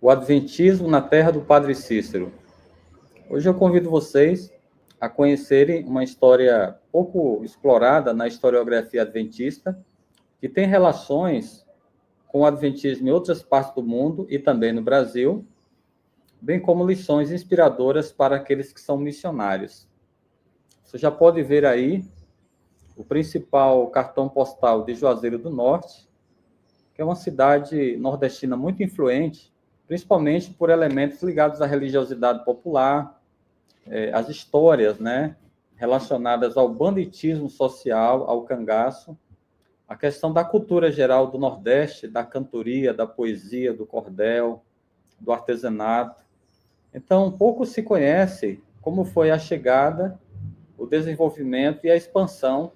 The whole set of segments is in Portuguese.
O Adventismo na terra do Padre Cícero. Hoje eu convido vocês a conhecerem uma história pouco explorada na historiografia adventista, que tem relações com o adventismo em outras partes do mundo e também no Brasil, bem como lições inspiradoras para aqueles que são missionários. Você já pode ver aí o principal cartão postal de Juazeiro do Norte, que é uma cidade nordestina muito influente, principalmente por elementos ligados à religiosidade popular, as histórias, né, relacionadas ao banditismo social, ao cangaço, a questão da cultura geral do Nordeste, da cantoria, da poesia, do cordel, do artesanato. Então, pouco se conhece como foi a chegada, o desenvolvimento e a expansão,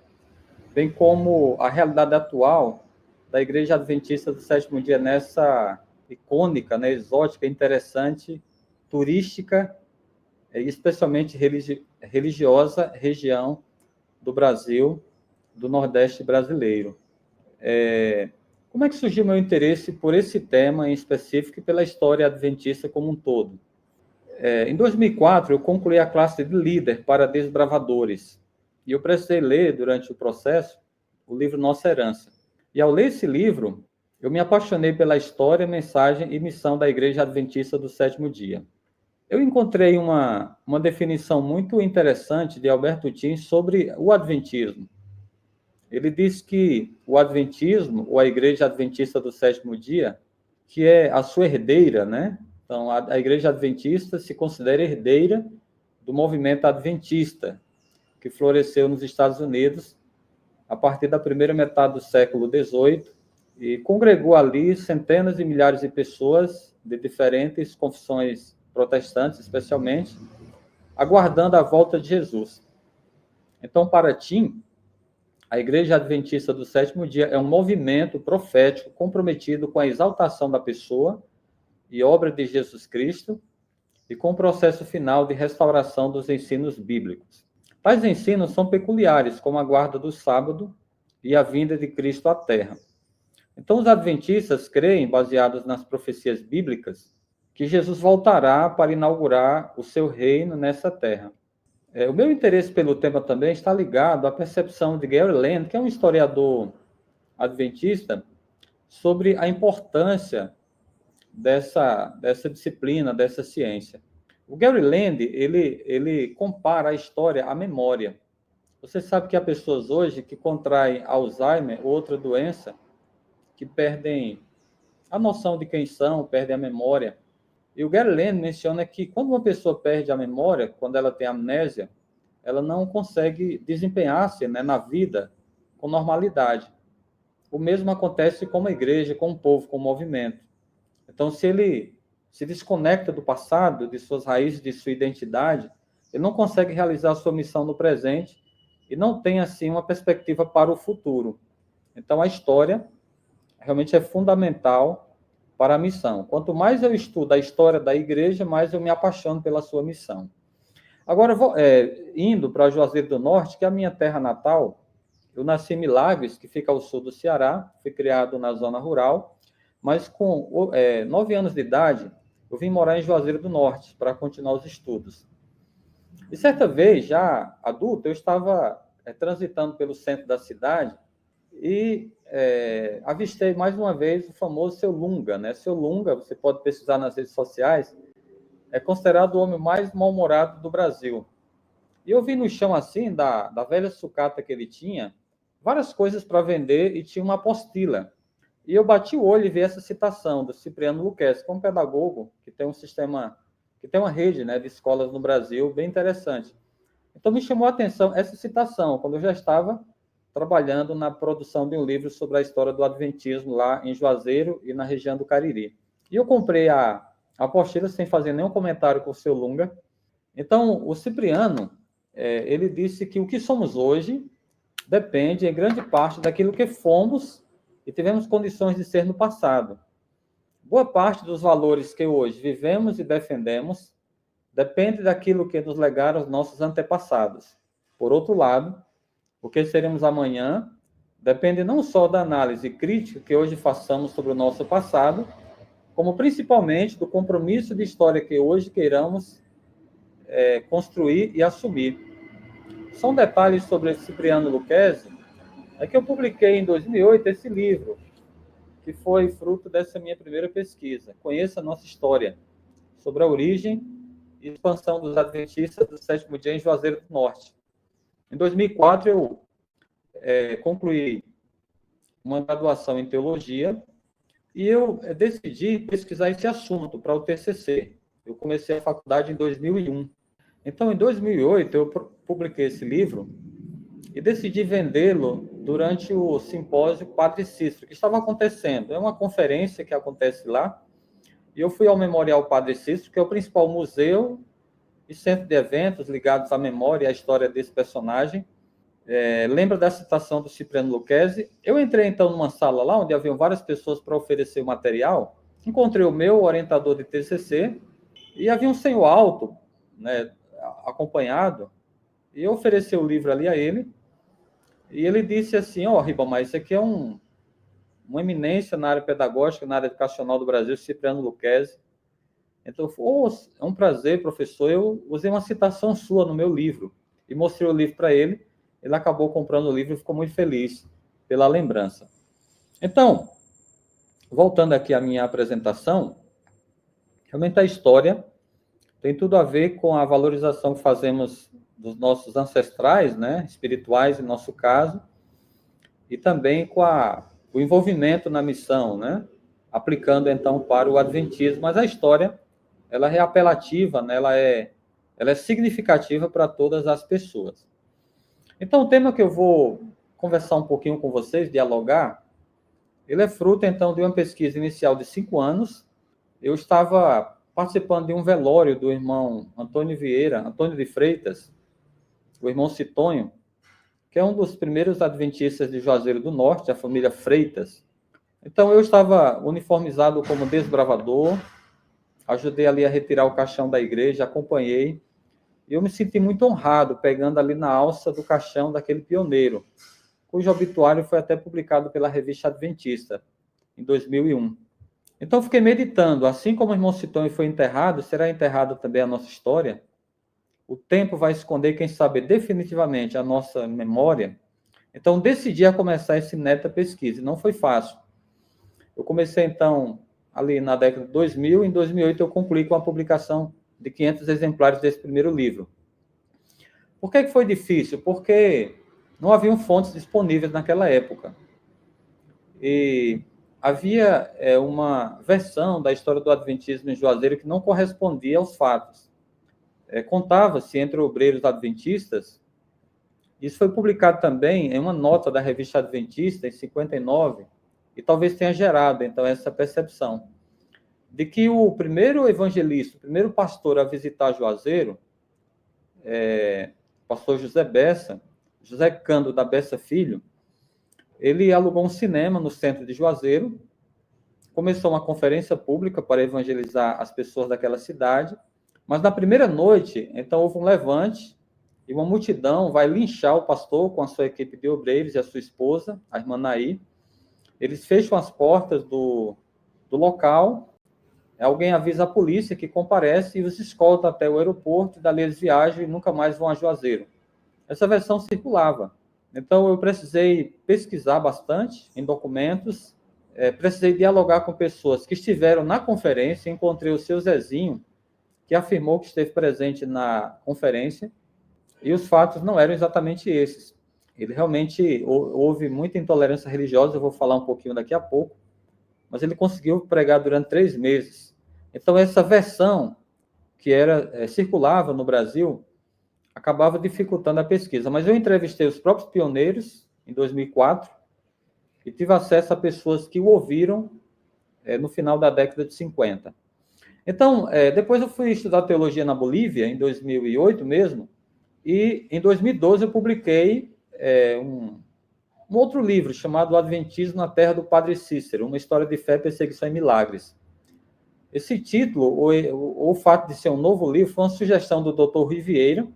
bem como a realidade atual da Igreja Adventista do Sétimo Dia nessa icônica, né, exótica, interessante, turística e especialmente religiosa região do Brasil, do Nordeste brasileiro. Como é que surgiu meu interesse por esse tema em específico e pela história adventista como um todo? Em 2004, eu concluí a classe de líder para desbravadores e eu precisei ler, durante o processo, o livro Nossa Herança. E ao ler esse livro, eu me apaixonei pela história, mensagem e missão da Igreja Adventista do Sétimo Dia. Eu encontrei uma definição muito interessante de Alberto Tim sobre o Adventismo. Ele diz que o Adventismo, ou a Igreja Adventista do Sétimo Dia, que é a sua herdeira, né? Então, a Igreja Adventista se considera herdeira do movimento adventista, que floresceu nos Estados Unidos a partir da primeira metade do século XVIII e congregou ali centenas de milhares de pessoas de diferentes confissões protestantes, especialmente, aguardando a volta de Jesus. Então, para Tim, a Igreja Adventista do Sétimo Dia é um movimento profético comprometido com a exaltação da pessoa e obra de Jesus Cristo e com o processo final de restauração dos ensinos bíblicos. Tais ensinos são peculiares, como a guarda do sábado e a vinda de Cristo à Terra. Então, os adventistas creem, baseados nas profecias bíblicas, que Jesus voltará para inaugurar o seu reino nessa terra. O meu interesse pelo tema também está ligado à percepção de Gary Land, que é um historiador adventista, sobre a importância dessa disciplina, dessa ciência. O Gary Land, ele compara a história à memória. Você sabe que há pessoas hoje que contraem Alzheimer, outra doença, que perdem a noção de quem são, perdem a memória. E o Gary Land menciona que quando uma pessoa perde a memória, quando ela tem amnésia, ela não consegue desempenhar-se, né, na vida com normalidade. O mesmo acontece com a igreja, com o povo, com o movimento. Então, se ele se desconecta do passado, de suas raízes, de sua identidade, ele não consegue realizar a sua missão no presente e não tem, assim, uma perspectiva para o futuro. Então, a história realmente é fundamental para a missão. Quanto mais eu estudo a história da igreja, mais eu me apaixono pela sua missão. Agora, indo para Juazeiro do Norte, que é a minha terra natal, eu nasci em Milagres, que fica ao sul do Ceará, fui criado na zona rural, mas com 9 anos de idade, eu vim morar em Juazeiro do Norte para continuar os estudos. E certa vez, já adulto, eu estava transitando pelo centro da cidade e avistei mais uma vez o famoso Seu Lunga, né? Seu Lunga, você pode pesquisar nas redes sociais, é considerado o homem mais mal-humorado do Brasil. E eu vi no chão, assim, da velha sucata que ele tinha, várias coisas para vender e tinha uma apostila. E eu bati o olho e vi essa citação do Cipriano Luquezzi, que é um pedagogo que tem um sistema, que tem uma rede, né, de escolas no Brasil bem interessante. Então me chamou a atenção essa citação, quando eu já estava trabalhando na produção de um livro sobre a história do Adventismo lá em Juazeiro e na região do Cariri. E eu comprei a apostila sem fazer nenhum comentário com o seu Lunga. Então, o Cipriano, ele disse que o que somos hoje depende, em grande parte, daquilo que fomos e tivemos condições de ser no passado. Boa parte dos valores que hoje vivemos e defendemos depende daquilo que nos legaram os nossos antepassados. Por outro lado, o que seremos amanhã depende não só da análise crítica que hoje façamos sobre o nosso passado, como principalmente do compromisso de história que hoje queiramos construir e assumir. Só um detalhe sobre Cipriano Lucchesi, é que eu publiquei em 2008 esse livro, que foi fruto dessa minha primeira pesquisa, Conheça a Nossa História, sobre a origem e expansão dos adventistas do sétimo dia em Juazeiro do Norte. Em 2004, eu concluí uma graduação em teologia e eu decidi pesquisar esse assunto para o TCC. Eu comecei a faculdade em 2001. Então, em 2008, eu publiquei esse livro e decidi vendê-lo durante o simpósio Padre Cícero, que estava acontecendo. É uma conferência que acontece lá, e eu fui ao Memorial Padre Cícero, que é o principal museu e centro de eventos ligados à memória e à história desse personagem. Lembra da citação do Cipriano Lucchesi? Eu entrei, então, numa sala lá, onde haviam várias pessoas para oferecer o material, encontrei o meu orientador de TCC, e havia um senhor alto, né, acompanhado, e eu ofereci o livro ali a ele, e ele disse assim, Ribamar, isso aqui é uma eminência na área pedagógica, na área educacional do Brasil, Cipriano Lucchesi. Então, é um prazer, professor, eu usei uma citação sua no meu livro, e mostrei o livro para ele, ele acabou comprando o livro e ficou muito feliz pela lembrança. Então, voltando aqui à minha apresentação, realmente a história tem tudo a ver com a valorização que fazemos dos nossos ancestrais, né, espirituais, em nosso caso, e também com o envolvimento na missão, né, aplicando, então, para o adventismo. Mas a história, ela é apelativa, né, ela é significativa para todas as pessoas. Então, o tema que eu vou conversar um pouquinho com vocês, dialogar, ele é fruto, então, de uma pesquisa inicial de 5 anos. Eu estava participando de um velório do irmão Antônio de Freitas, o irmão Citonho, que é um dos primeiros adventistas de Juazeiro do Norte, a família Freitas. Então, eu estava uniformizado como desbravador, ajudei ali a retirar o caixão da igreja, acompanhei, e eu me senti muito honrado, pegando ali na alça do caixão daquele pioneiro, cujo obituário foi até publicado pela Revista Adventista, em 2001. Então, fiquei meditando, assim como o irmão Citonho foi enterrado, será enterrado também a nossa história? O tempo vai esconder, quem sabe, definitivamente a nossa memória? Então, decidi a começar esse neta pesquisa, e não foi fácil. Eu comecei, então, ali na década de 2000, em 2008 eu concluí com a publicação de 500 exemplares desse primeiro livro. Por que foi difícil? Porque não haviam fontes disponíveis naquela época. E havia uma versão da história do adventismo em Juazeiro que não correspondia aos fatos. Contava-se entre obreiros adventistas, isso foi publicado também em uma nota da Revista Adventista, em 59, e talvez tenha gerado, então, essa percepção, de que o primeiro evangelista, o primeiro pastor a visitar Juazeiro, pastor José Bessa, José Cândido da Bessa Filho, ele alugou um cinema no centro de Juazeiro, começou uma conferência pública para evangelizar as pessoas daquela cidade, mas na primeira noite, então, houve um levante e uma multidão vai linchar o pastor com a sua equipe de obreiros e a sua esposa, a irmã Naí. Eles fecham as portas do local, alguém avisa a polícia que comparece e os escolta até o aeroporto, e dali eles viajam e nunca mais vão a Juazeiro. Essa versão circulava. Então, eu precisei pesquisar bastante em documentos, precisei dialogar com pessoas que estiveram na conferência, encontrei o seu Zezinho, que afirmou que esteve presente na conferência, e os fatos não eram exatamente esses. Ele realmente, houve muita intolerância religiosa, eu vou falar um pouquinho daqui a pouco, mas ele conseguiu pregar durante 3 meses. Então, essa versão que circulava no Brasil, acabava dificultando a pesquisa. Mas eu entrevistei os próprios pioneiros, em 2004, e tive acesso a pessoas que o ouviram no final da década de 50. Então, depois eu fui estudar teologia na Bolívia, em 2008 mesmo, e em 2012 eu publiquei um outro livro chamado O Adventismo na Terra do Padre Cícero, uma história de fé, perseguição e milagres. Esse título, ou o fato de ser um novo livro, foi uma sugestão do Dr. Rui Vieira,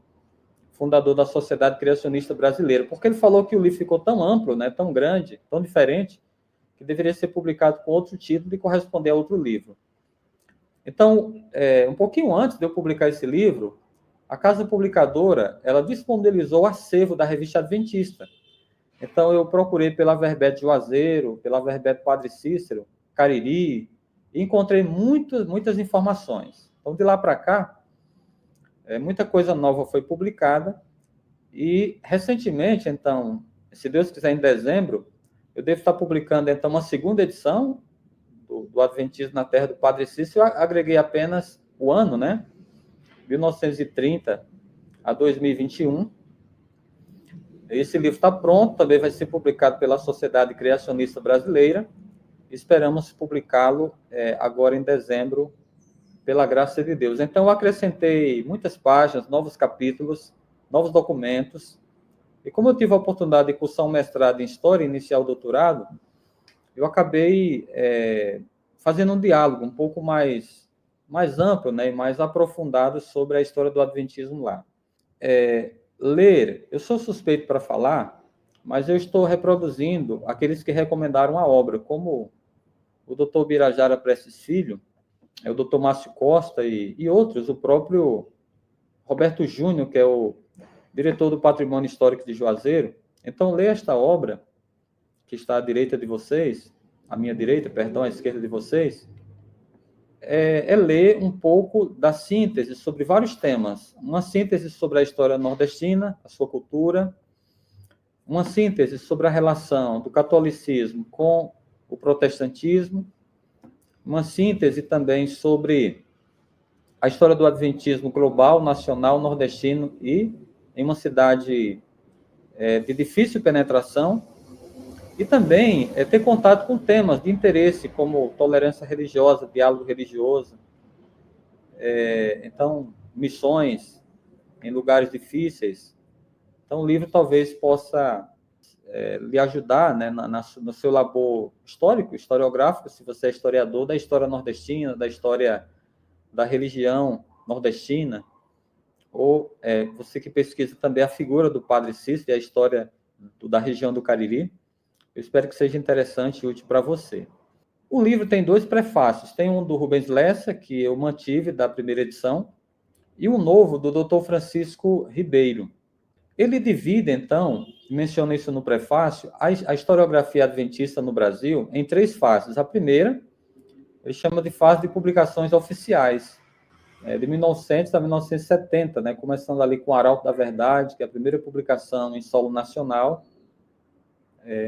fundador da Sociedade Criacionista Brasileira, porque ele falou que o livro ficou tão amplo, né, tão grande, tão diferente, que deveria ser publicado com outro título e corresponder a outro livro. Então, um pouquinho antes de eu publicar esse livro, a casa publicadora, ela disponibilizou o acervo da revista Adventista. Então, eu procurei pela Verbete Juazeiro, pela Verbete Padre Cícero, Cariri, e encontrei muitas informações. Então, de lá para cá, muita coisa nova foi publicada, e recentemente, então, se Deus quiser, em dezembro, eu devo estar publicando, então, uma segunda edição do Adventismo na Terra do Padre Cícero. Eu agreguei apenas o ano, né? 1930 a 2021. Esse livro está pronto, também vai ser publicado pela Sociedade Criacionista Brasileira. Esperamos publicá-lo agora em dezembro, pela graça de Deus. Então, eu acrescentei muitas páginas, novos capítulos, novos documentos. E como eu tive a oportunidade de cursar um mestrado em História e iniciar o doutorado, eu acabei fazendo um diálogo um pouco mais amplo, né, e mais aprofundado sobre a história do Adventismo lá. Ler, eu sou suspeito para falar, mas eu estou reproduzindo aqueles que recomendaram a obra, como o Dr. Birajara Prestes Filho, o Dr. Márcio Costa e outros, o próprio Roberto Júnior, que é o diretor do Patrimônio Histórico de Juazeiro. Então, ler esta obra, que está à direita de vocês, à minha direita, perdão, à esquerda de vocês, ler um pouco da síntese sobre vários temas. Uma síntese sobre a história nordestina, a sua cultura, uma síntese sobre a relação do catolicismo com o protestantismo, uma síntese também sobre a história do adventismo global, nacional, nordestino e em uma cidade de difícil penetração, e também ter contato com temas de interesse, como tolerância religiosa, diálogo religioso, então, missões em lugares difíceis. Então, o livro talvez possa lhe ajudar, né, no seu labor histórico, historiográfico, se você é historiador da história nordestina, da história da religião nordestina, ou você que pesquisa também a figura do Padre Cícero e a história da região do Cariri. Eu espero que seja interessante e útil para você. O livro tem 2 prefácios. Tem um do Rubens Lessa, que eu mantive da primeira edição, e um novo do Dr. Francisco Ribeiro. Ele divide, então, menciona isso no prefácio, a historiografia adventista no Brasil em 3 fases. A primeira, ele chama de fase de publicações oficiais, de 1900 a 1970, né, começando ali com o Arauto da Verdade, que é a primeira publicação em solo nacional,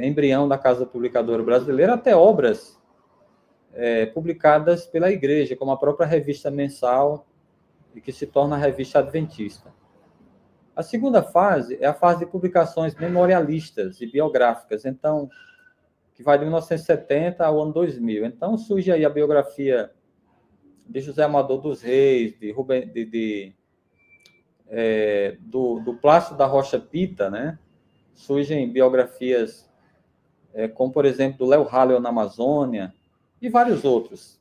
embrião da Casa Publicadora Brasileira, até obras publicadas pela Igreja, como a própria revista mensal, e que se torna a revista adventista. A segunda fase é a fase de publicações memorialistas e biográficas, então, que vai de 1970 ao ano 2000. Então, surge aí a biografia de José Amador dos Reis, do Plácido da Rocha Pita, né? Surgem biografias como, por exemplo, do Léo Halley na Amazônia, e vários outros.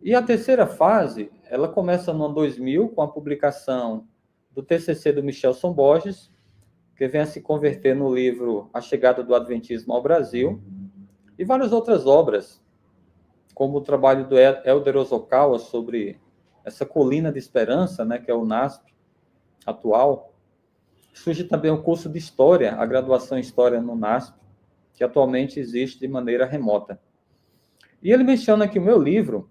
E a terceira fase, ela começa no ano 2000, com a publicação do TCC do Michelson Borges, que vem a se converter no livro A Chegada do Adventismo ao Brasil, e várias outras obras, como o trabalho do Helder Ozokawa sobre essa colina de esperança, né, que é o NASP atual. Surge também o curso de História, a graduação em História no NASP, que atualmente existe de maneira remota. E ele menciona que o meu livro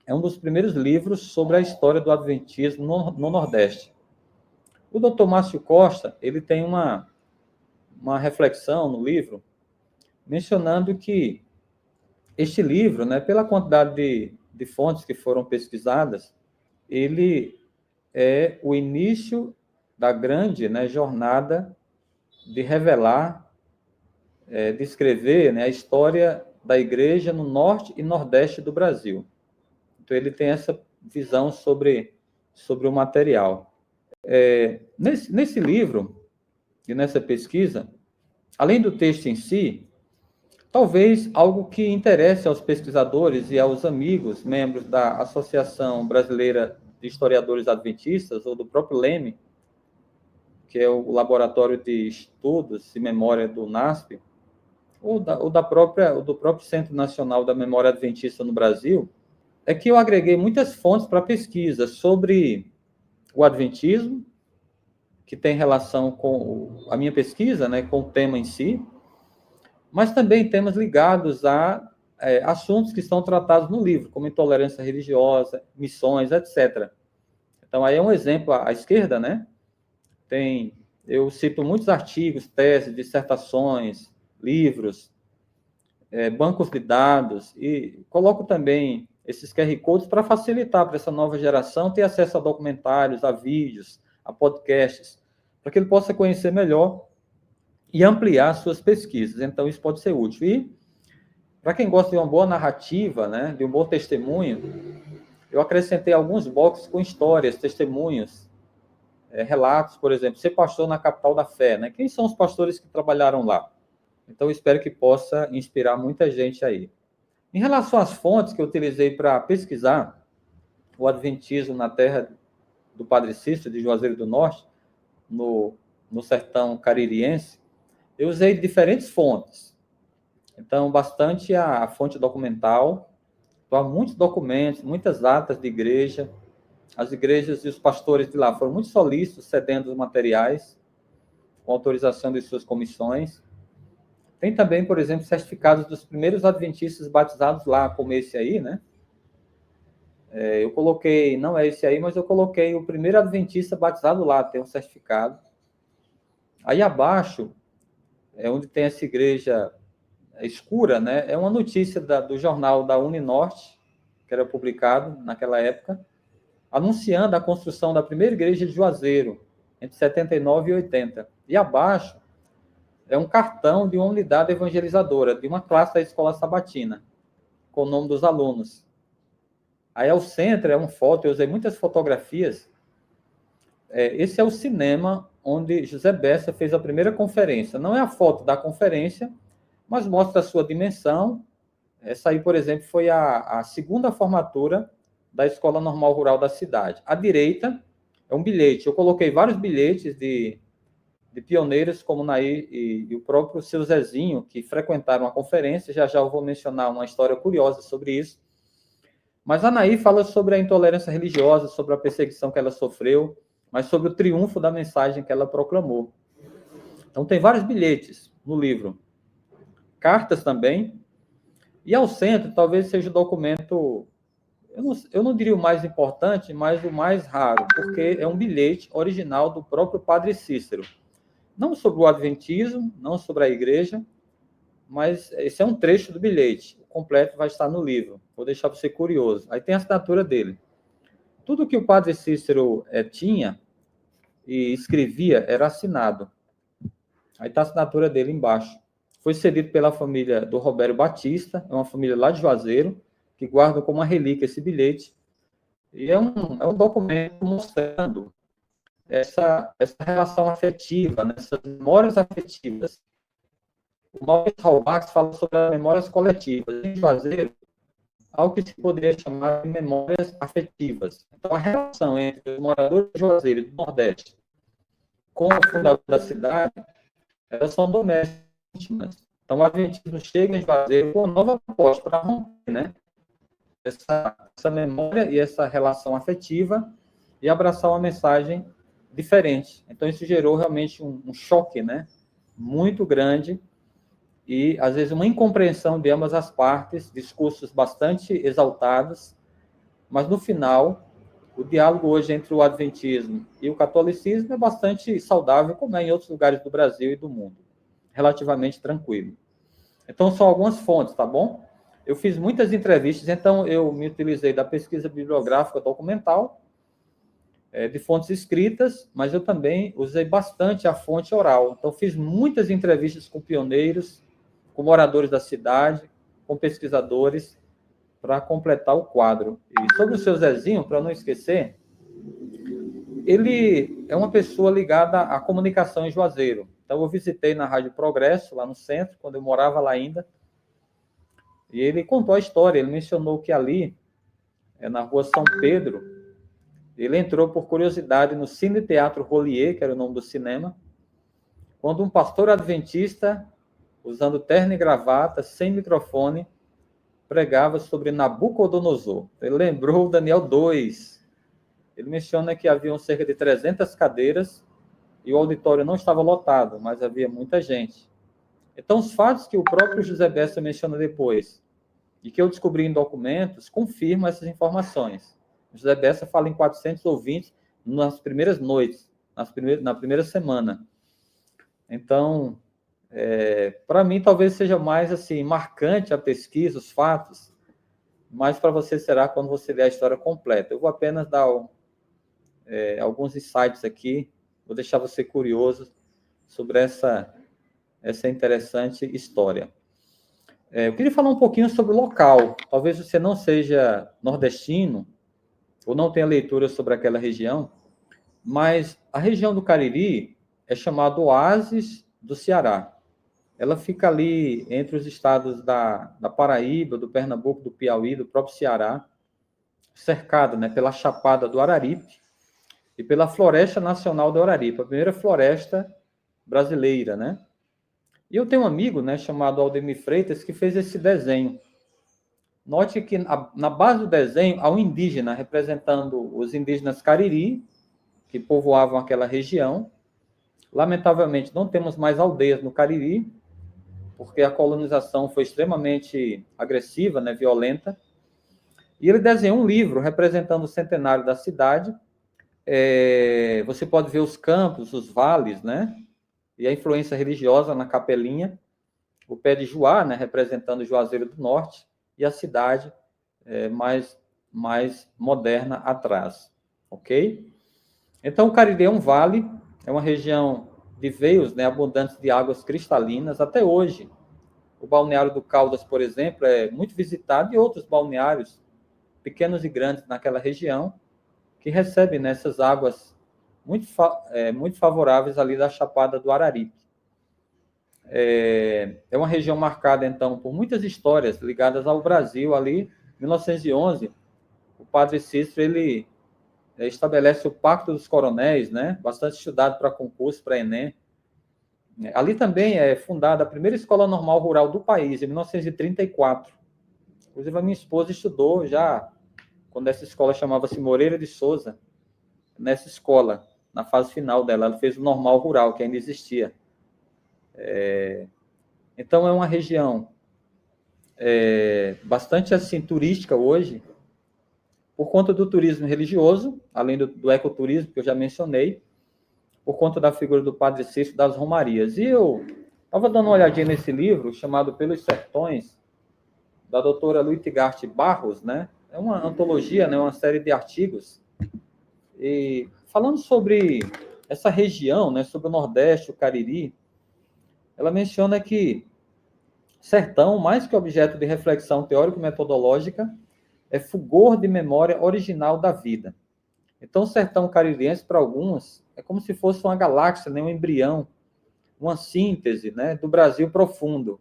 é um dos primeiros livros sobre a história do adventismo no Nordeste. O Dr. Márcio Costa, ele tem uma reflexão no livro, mencionando que este livro, né, pela quantidade de fontes que foram pesquisadas, ele é o início da grande, né, jornada de revelar, de escrever, né, a história da igreja no norte e nordeste do Brasil. Então, ele tem essa visão sobre o material. Nesse livro e nessa pesquisa, além do texto em si, talvez algo que interesse aos pesquisadores e aos amigos, membros da Associação Brasileira de Historiadores Adventistas, ou do próprio LEME, que é o Laboratório de Estudos e Memória do NASP, ou do próprio Centro Nacional da Memória Adventista no Brasil, é que eu agreguei muitas fontes para pesquisa sobre o adventismo, que tem relação com a minha pesquisa, né, com o tema em si, mas também temas ligados a assuntos que são tratados no livro, como intolerância religiosa, missões, etc. Então, aí é um exemplo à esquerda, né? Eu cito muitos artigos, teses, dissertações, livros, bancos de dados, e coloco também esses QR Codes para facilitar para essa nova geração ter acesso a documentários, a vídeos, a podcasts, para que ele possa conhecer melhor e ampliar suas pesquisas. Então, isso pode ser útil. E, para quem gosta de uma boa narrativa, né, de um bom testemunho, eu acrescentei alguns boxes com histórias, testemunhos, relatos, por exemplo, ser pastor na capital da fé, né? Quem são os pastores que trabalharam lá? Então, eu espero que possa inspirar muita gente aí. Em relação às fontes que eu utilizei para pesquisar o adventismo na terra do Padre Cícero, de Juazeiro do Norte, no sertão caririense, eu usei diferentes fontes. Então, bastante a fonte documental, então, há muitos documentos, muitas atas de igreja. As igrejas e os pastores de lá foram muito solícitos, cedendo os materiais, com autorização de suas comissões. Tem também, por exemplo, certificados dos primeiros adventistas batizados lá, como esse aí, né? Eu coloquei, não é esse aí, mas eu coloquei o primeiro adventista batizado lá, tem um certificado. Aí abaixo, onde tem essa igreja escura, né? É uma notícia do jornal da Uninorte, que era publicado naquela época, anunciando a construção da primeira igreja de Juazeiro, entre 79 e 80. E abaixo é um cartão de uma unidade evangelizadora, de uma classe da Escola Sabatina, com o nome dos alunos. Aí ao centro é uma foto, eu usei muitas fotografias. Esse é o cinema onde José Bessa fez a primeira conferência. Não é a foto da conferência, mas mostra a sua dimensão. Essa aí, por exemplo, foi a segunda formatura da Escola Normal Rural da cidade. À direita é um bilhete. Eu coloquei vários bilhetes de pioneiros como Nair e o próprio seu Zezinho, que frequentaram a conferência. Já já eu vou mencionar uma história curiosa sobre isso. Mas a Nair fala sobre a intolerância religiosa, sobre a perseguição que ela sofreu, mas sobre o triunfo da mensagem que ela proclamou. Então, tem vários bilhetes no livro. Cartas também. E ao centro, talvez seja o documento, eu não diria o mais importante, mas o mais raro, porque é um bilhete original do próprio Padre Cícero. Não sobre o adventismo, não sobre a igreja, mas esse é um trecho do bilhete. O completo vai estar no livro. Vou deixar você curioso. Aí tem a assinatura dele. Tudo que o Padre Cícero tinha e escrevia era assinado. Aí está a assinatura dele embaixo. Foi cedido pela família do Roberto Batista, é uma família lá de Juazeiro, que guarda como uma relíquia esse bilhete. E é um documento mostrando essa relação afetiva, né, essas memórias afetivas. O Maurício Halbach fala sobre as memórias coletivas. Em Juazeiro, algo que se poderia chamar de memórias afetivas. Então, a relação entre os moradores de Juazeiro e do Nordeste com o fundador da cidade, elas são domésticas. Então, o adventismo chega em Juazeiro com uma nova proposta para romper, né? Essa memória e essa relação afetiva e abraçar uma mensagem diferente. Então, isso gerou realmente um choque, né? Muito grande e, às vezes, uma incompreensão de ambas as partes, discursos bastante exaltados, mas, no final, o diálogo hoje entre o adventismo e o catolicismo é bastante saudável, como é em outros lugares do Brasil e do mundo. Relativamente tranquilo. Então, são algumas fontes, tá bom? Eu fiz muitas entrevistas, então eu me utilizei da pesquisa bibliográfica documental, de fontes escritas, mas eu também usei bastante a fonte oral. Então, fiz muitas entrevistas com pioneiros, com moradores da cidade, com pesquisadores, para completar o quadro. E sobre o seu Zezinho, para não esquecer, ele é uma pessoa ligada à comunicação em Juazeiro. Então, eu visitei na Rádio Progresso, lá no centro, quando eu morava lá ainda, e ele contou a história, ele mencionou que ali, na rua São Pedro, ele entrou por curiosidade no Cine Teatro Rolier, que era o nome do cinema, quando um pastor adventista, usando terno e gravata, sem microfone, pregava sobre Nabucodonosor. Ele lembrou Daniel 2. Ele menciona que haviam cerca de 300 cadeiras e o auditório não estava lotado, mas havia muita gente. Então, os fatos que o próprio José Bessa menciona depois, e que eu descobri em documentos, confirmam essas informações. José Bessa fala em 400 ouvintes nas primeiras noites, na primeira semana. Então, para mim, talvez seja mais assim marcante a pesquisa, os fatos, mas para você será quando você ler a história completa. Eu vou apenas dar alguns insights aqui, vou deixar você curioso sobre essa interessante história. Eu queria falar um pouquinho sobre o local. Talvez você não seja nordestino, ou não tenha leitura sobre aquela região, mas a região do Cariri é chamada Oásis do Ceará. Ela fica ali entre os estados da Paraíba, do Pernambuco, do Piauí, do próprio Ceará, cercada, né, pela Chapada do Araripe e pela Floresta Nacional do Araripe, a primeira floresta brasileira, né? E eu tenho um amigo, né, chamado Aldemir Freitas, que fez esse desenho. Note que na base do desenho há um indígena representando os indígenas Cariri, que povoavam aquela região. Lamentavelmente, não temos mais aldeias no Cariri, porque a colonização foi extremamente agressiva, né, violenta. E ele desenhou um livro representando o centenário da cidade. Você pode ver os campos, os vales, né? E a influência religiosa na capelinha, o pé de Juá, né, representando o Juazeiro do Norte, e a cidade mais moderna atrás, ok? Então, o Cariri é um vale, é uma região de veios, né, abundantes de águas cristalinas. Até hoje, o balneário do Caldas, por exemplo, é muito visitado, e outros balneários, pequenos e grandes, naquela região, que recebem nessas águas muito favoráveis ali da Chapada do Araripe. É uma região marcada, então, por muitas histórias ligadas ao Brasil. Ali, em 1911, o padre Cícero, ele estabelece o Pacto dos Coronéis, né? Bastante estudado para concurso, para Enem. Ali também é fundada a primeira escola normal rural do país, em 1934. Inclusive, a minha esposa estudou já, quando essa escola chamava-se Moreira de Souza, nessa escola, na fase final dela. Ela fez o normal rural, que ainda existia. Então, é uma região bastante assim turística hoje, por conta do turismo religioso, além do ecoturismo, que eu já mencionei, por conta da figura do Padre Cícero das Romarias. E eu estava dando uma olhadinha nesse livro, chamado Pelos Sertões, da doutora Luitigarte Barros, né? É uma antologia, né? Uma série de artigos, e falando sobre essa região, né? Sobre o Nordeste, o Cariri. Ela menciona que sertão, mais que objeto de reflexão teórico-metodológica, é fulgor de memória original da vida. Então, o sertão caririense, para alguns, é como se fosse uma galáxia, né, um embrião, uma síntese, né, do Brasil profundo.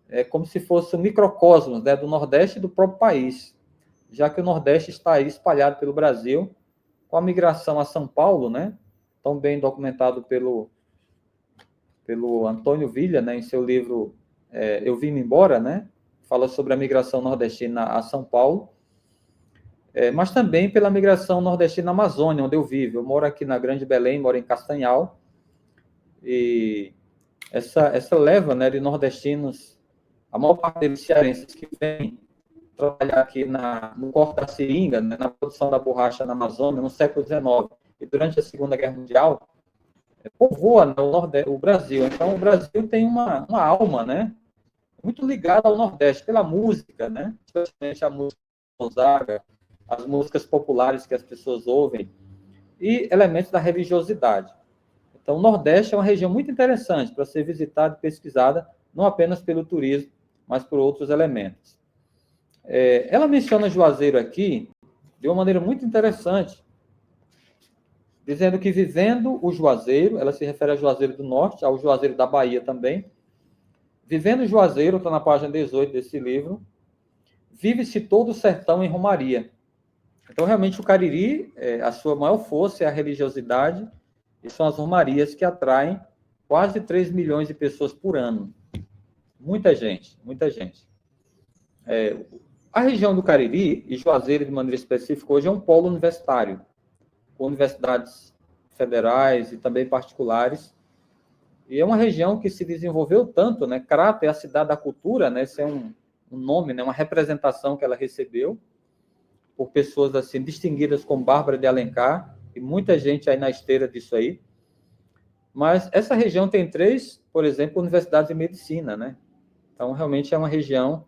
É como se fosse um microcosmos, né, do Nordeste e do próprio país, já que o Nordeste está aí espalhado pelo Brasil, com a migração a São Paulo, né, tão bem documentado pelo Antônio Villa, né, em seu livro Eu Vim Embora, né, fala sobre a migração nordestina a São Paulo, mas também pela migração nordestina na Amazônia, onde eu vivo. Eu moro aqui na Grande Belém, moro em Castanhal, e essa leva, né, de nordestinos, a maior parte deles cearenses que vêm trabalhar aqui no corte da seringa, né, na produção da borracha na Amazônia, no século XIX, e durante a Segunda Guerra Mundial, povoa, né, o Brasil. Então, o Brasil tem uma alma, né, muito ligada ao Nordeste, pela música, né, especialmente a música Gonzaga, as músicas populares que as pessoas ouvem, e elementos da religiosidade. Então, o Nordeste é uma região muito interessante para ser visitada e pesquisada, não apenas pelo turismo, mas por outros elementos. Ela menciona Juazeiro aqui de uma maneira muito interessante, dizendo que vivendo o Juazeiro, ela se refere a Juazeiro do Norte, ao Juazeiro da Bahia também, vivendo o Juazeiro, está na página 18 desse livro, vive-se todo o sertão em romaria. Então, realmente, o Cariri, a sua maior força é a religiosidade, e são as romarias que atraem quase 3 milhões de pessoas por ano. Muita gente, muita gente. A região do Cariri e Juazeiro, de maneira específica, hoje é um polo universitário, com universidades federais e também particulares. E é uma região que se desenvolveu tanto, né? Crato é a cidade da cultura, né? Esse é um nome, né? Uma representação que ela recebeu por pessoas assim distinguidas como Bárbara de Alencar e muita gente aí na esteira disso aí. Mas essa região tem 3, por exemplo, universidades de medicina, né? Então, realmente é uma região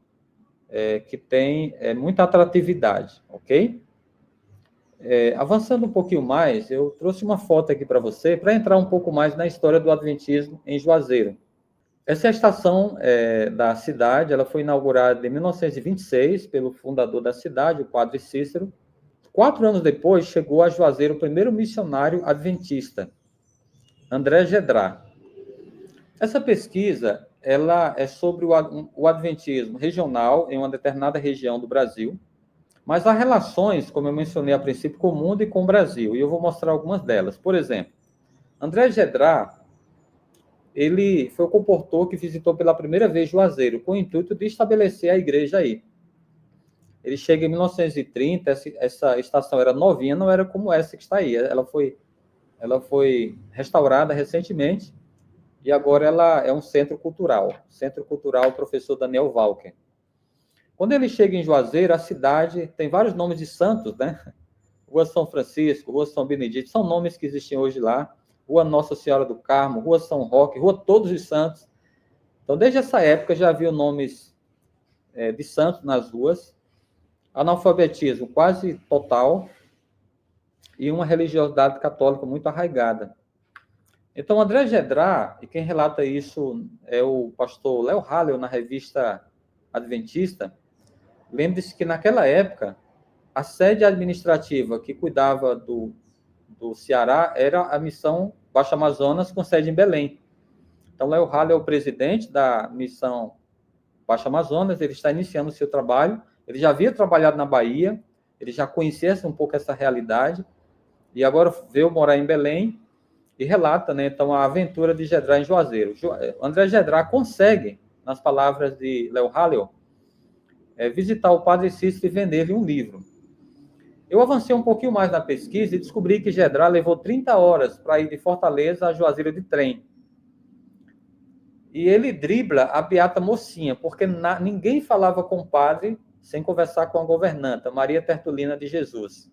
que tem muita atratividade, ok? Avançando um pouquinho mais, eu trouxe uma foto aqui para você, para entrar um pouco mais na história do Adventismo em Juazeiro. Essa é a estação da cidade, ela foi inaugurada em 1926 pelo fundador da cidade, o Padre Cícero. 4 anos depois, chegou a Juazeiro o primeiro missionário adventista, André Gedrá. Essa pesquisa ela é sobre o adventismo regional em uma determinada região do Brasil, mas há relações, como eu mencionei a princípio, com o mundo e com o Brasil, e eu vou mostrar algumas delas. Por exemplo, André Gedrá, ele foi o comportor que visitou pela primeira vez Juazeiro, com o intuito de estabelecer a igreja aí. Ele chega em 1930, essa estação era novinha, não era como essa que está aí. Ela foi restaurada recentemente, e agora ela é um centro cultural. Centro Cultural Professor Daniel Walker. Quando ele chega em Juazeiro, a cidade tem vários nomes de santos, né? Rua São Francisco, Rua São Benedito, são nomes que existem hoje lá. Rua Nossa Senhora do Carmo, Rua São Roque, Rua Todos os Santos. Então, desde essa época já havia nomes de santos nas ruas. Analfabetismo quase total e uma religiosidade católica muito arraigada. Então, André Gedrá, e quem relata isso é o pastor Léo Halley, na revista Adventista. Lembre-se que, naquela época, a sede administrativa que cuidava do Ceará era a missão Baixo Amazonas, com sede em Belém. Então, Léo Halley é o presidente da missão Baixo Amazonas, ele está iniciando o seu trabalho, ele já havia trabalhado na Bahia, ele já conhecia um pouco essa realidade, e agora veio morar em Belém, e relata, né, então, a aventura de Gedrá em Juazeiro. André Gedrá consegue, nas palavras de Léo Halley, visitar o Padre Cícero e vender-lhe um livro. Eu avancei um pouquinho mais na pesquisa e descobri que Gedrá levou 30 horas para ir de Fortaleza a Juazeiro de trem. E ele dribla a beata mocinha, porque ninguém falava com o padre sem conversar com a governanta, Maria Tertulina de Jesus.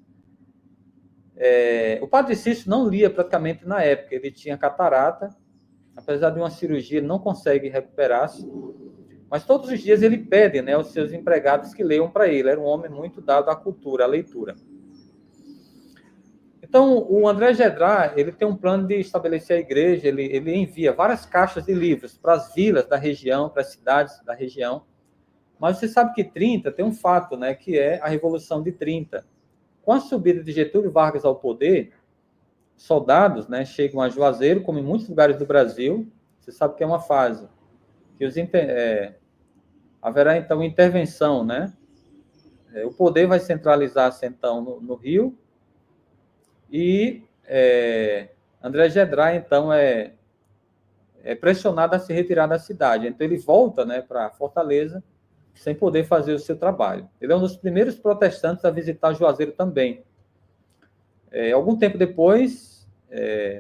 O Padre Cícero não lia praticamente na época, ele tinha catarata, apesar de uma cirurgia, ele não consegue recuperar-se, mas todos os dias ele pede, né, aos seus empregados que leiam para ele. Era um homem muito dado à cultura, à leitura. Então, o André Gedrá, ele tem um plano de estabelecer a igreja, ele envia várias caixas de livros para as vilas da região, para as cidades da região, mas você sabe que 30 tem um fato, né, que é a Revolução de 30. Com a subida de Getúlio Vargas ao poder, soldados, né, chegam a Juazeiro, como em muitos lugares do Brasil. Você sabe que é uma fase que haverá, então, intervenção, né? O poder vai centralizar-se, então, no Rio, e André Gedrá, então, é pressionado a se retirar da cidade. Então, ele volta, né, para Fortaleza, sem poder fazer o seu trabalho. Ele é um dos primeiros protestantes a visitar Juazeiro também. Algum tempo depois,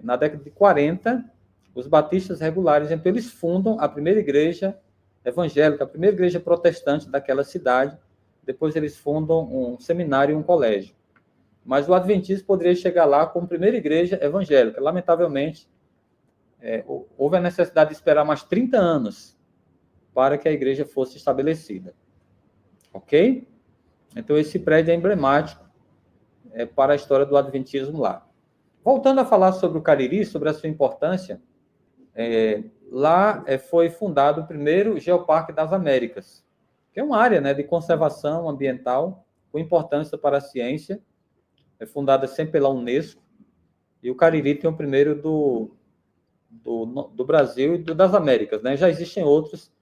na década de 40, os batistas regulares, então, eles fundam a primeira igreja evangélica, a primeira igreja protestante daquela cidade. Depois eles fundam um seminário e um colégio. Mas o adventismo poderia chegar lá como primeira igreja evangélica. Lamentavelmente, houve a necessidade de esperar mais 30 anos para que a igreja fosse estabelecida. Ok? Então, esse prédio é emblemático para a história do adventismo lá. Voltando a falar sobre o Cariri, sobre a sua importância, lá foi fundado o primeiro Geoparque das Américas, que é uma área, né, de conservação ambiental com importância para a ciência, é fundada sempre pela Unesco, e o Cariri tem o primeiro do Brasil e das Américas, né? Já existem outros,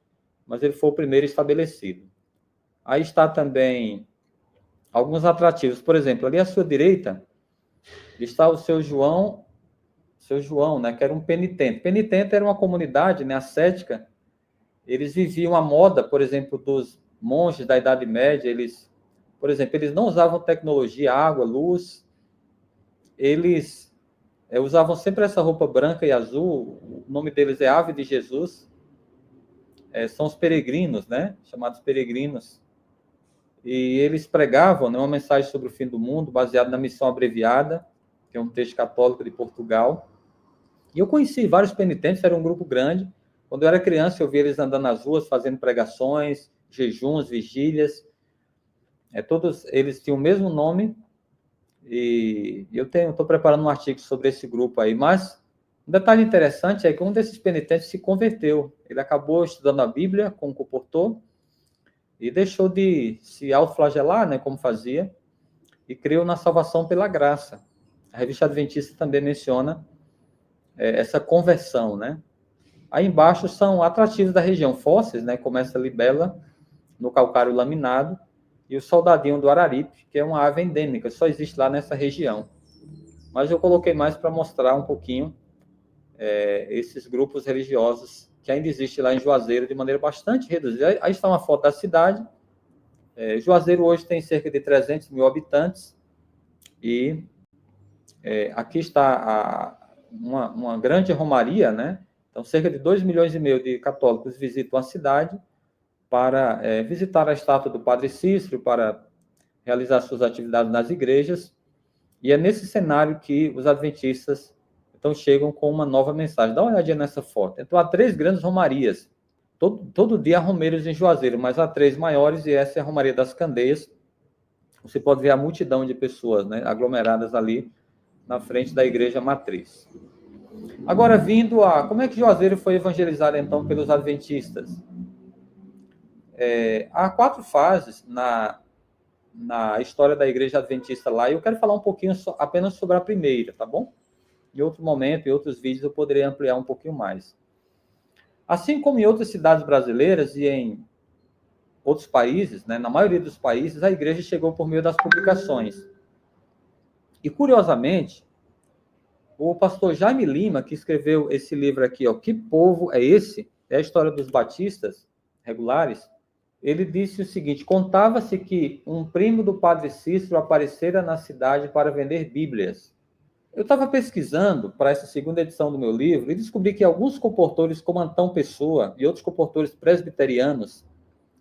mas ele foi o primeiro estabelecido. Aí está também alguns atrativos. Por exemplo, ali à sua direita está o seu João, né, que era um penitente. Penitente era uma comunidade, né, ascética. Eles viviam a moda, por exemplo, dos monges da Idade Média, eles, por exemplo, eles não usavam tecnologia, água, luz, eles usavam sempre essa roupa branca e azul, o nome deles é Ave de Jesus, são os peregrinos, né? Chamados peregrinos. E eles pregavam, né, uma mensagem sobre o fim do mundo, baseado na missão abreviada, que é um texto católico de Portugal. E eu conheci vários penitentes, era um grupo grande. Quando eu era criança, eu via eles andando nas ruas, fazendo pregações, jejuns, vigílias. Todos eles tinham o mesmo nome. E eu estou preparando um artigo sobre esse grupo aí. Mas um detalhe interessante é que um desses penitentes se converteu. Ele acabou estudando a Bíblia, como comportou, e deixou de se autoflagelar, né, como fazia, e creu na salvação pela graça. A revista Adventista também menciona essa conversão, né? Aí embaixo são atrativos da região, fósseis, né, como essa libela no calcário laminado, e o soldadinho do Araripe, que é uma ave endêmica, só existe lá nessa região. Mas eu coloquei mais para mostrar um pouquinho esses grupos religiosos que ainda existem lá em Juazeiro de maneira bastante reduzida. Aí está uma foto da cidade. Juazeiro hoje tem cerca de 300 mil habitantes e aqui está uma grande romaria, né? Então, cerca de 2,5 milhões de católicos visitam a cidade para visitar a estátua do Padre Cícero, para realizar suas atividades nas igrejas. E é nesse cenário que os adventistas então chegam com uma nova mensagem. Dá uma olhadinha nessa foto. Então, há 3 grandes romarias. Todo dia há romeiros em Juazeiro, mas há 3 maiores, e essa é a Romaria das Candeias. Você pode ver a multidão de pessoas, né, aglomeradas ali na frente da igreja matriz. Agora, vindo a... Como é que Juazeiro foi evangelizado, então, pelos adventistas? Há 4 fases na história da igreja adventista lá, e eu quero falar um pouquinho apenas sobre a primeira, tá bom? Em outro momento, em outros vídeos, eu poderia ampliar um pouquinho mais. Assim como em outras cidades brasileiras e em outros países, né, na maioria dos países, a igreja chegou por meio das publicações. E, curiosamente, o pastor Jaime Lima, que escreveu esse livro aqui, ó, Que Povo é Esse? É a história dos batistas regulares. Ele disse o seguinte: contava-se que um primo do padre Cícero aparecera na cidade para vender Bíblias. Eu estava pesquisando para essa segunda edição do meu livro e descobri que alguns comportores, como Antão Pessoa e outros comportores presbiterianos,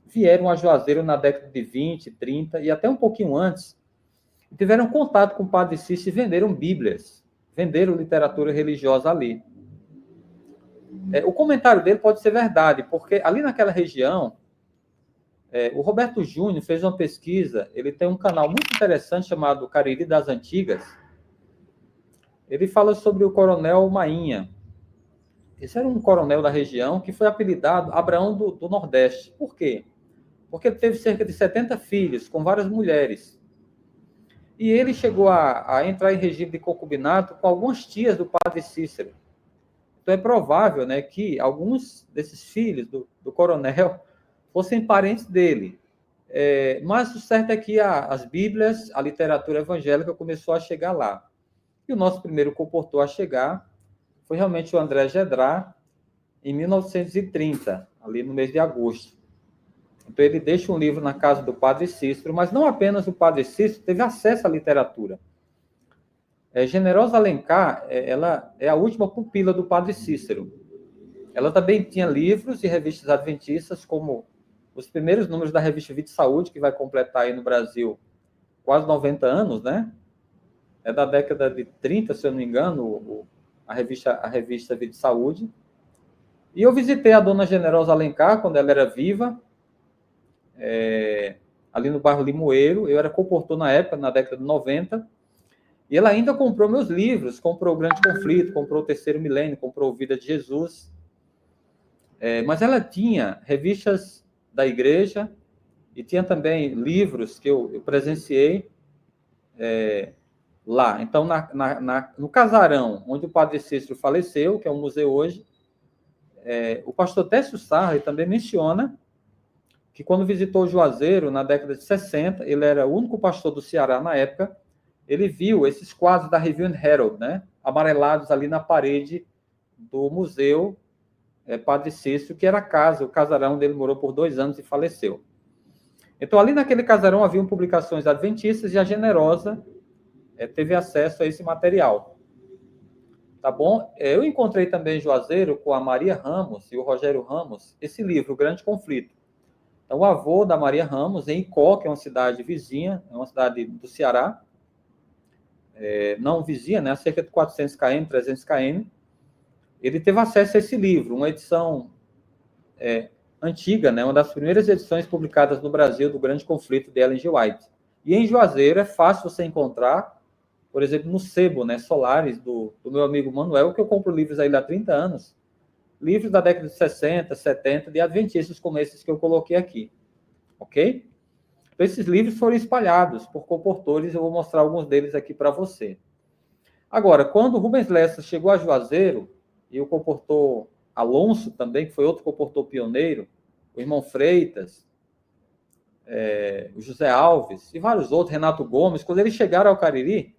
vieram a Juazeiro na década de 20, 30 e até um pouquinho antes, e tiveram contato com o padre Cícero e venderam Bíblias, venderam literatura religiosa ali. O comentário dele pode ser verdade, porque ali naquela região, o Roberto Júnior fez uma pesquisa, ele tem um canal muito interessante chamado Cariri das Antigas. Ele fala sobre o coronel Mainha. Esse era um coronel da região que foi apelidado Abraão do Nordeste. Por quê? Porque ele teve cerca de 70 filhos, com várias mulheres. E ele chegou a entrar em regime de concubinato com algumas tias do padre Cícero. Então é provável, né, que alguns desses filhos do coronel fossem parentes dele. Mas o certo é que as Bíblias, a literatura evangélica começou a chegar lá. E o nosso primeiro comportor a chegar foi realmente o André Gedrá, em 1930, ali no mês de agosto. Então ele deixa um livro na casa do padre Cícero, mas não apenas o padre Cícero teve acesso à literatura. Generosa Alencar, ela é a última pupila do padre Cícero. Ela também tinha livros e revistas adventistas, como os primeiros números da revista Vida e Saúde, que vai completar aí no Brasil quase 90 anos, né? É da década de 30, se eu não me engano, a revista Vida e Saúde. E eu visitei a dona Generosa Alencar quando ela era viva, ali no bairro Limoeiro. Eu era comportor na época, na década de 90, e ela ainda comprou meus livros, comprou O Grande Conflito, comprou O Terceiro Milênio, comprou Vida de Jesus. Mas ela tinha revistas da igreja e tinha também livros que eu presenciei lá. Então, no casarão onde o padre Cícero faleceu, que é um museu hoje, o pastor Técio Sarri também menciona que quando visitou Juazeiro, na década de 60, ele era o único pastor do Ceará na época, ele viu esses quadros da Review and Herald, né, amarelados ali na parede do museu Padre Cícero, que era a casa, o casarão onde ele morou por 2 anos e faleceu. Então, ali naquele casarão haviam publicações adventistas e a Generosa teve acesso a esse material. Tá bom? Eu encontrei também em Juazeiro, com a Maria Ramos e o Rogério Ramos, esse livro, O Grande Conflito. Então, o avô da Maria Ramos, em Icó, que é uma cidade vizinha, é uma cidade do Ceará, não vizinha, né, a cerca de 400 km, 300 km, ele teve acesso a esse livro, uma edição antiga, né, uma das primeiras edições publicadas no Brasil do Grande Conflito de Ellen G. White. E em Juazeiro é fácil você encontrar, por exemplo, no sebo, né, Solares, do meu amigo Manuel, que eu compro livros aí há 30 anos, livros da década de 60, 70, de adventistas como esses que eu coloquei aqui, ok? Então, esses livros foram espalhados por comportores, eu vou mostrar alguns deles aqui para você. Agora, quando Rubens Lessa chegou a Juazeiro, e o comportor Alonso também, que foi outro comportor pioneiro, o irmão Freitas, o José Alves e vários outros, Renato Gomes, quando eles chegaram ao Cariri,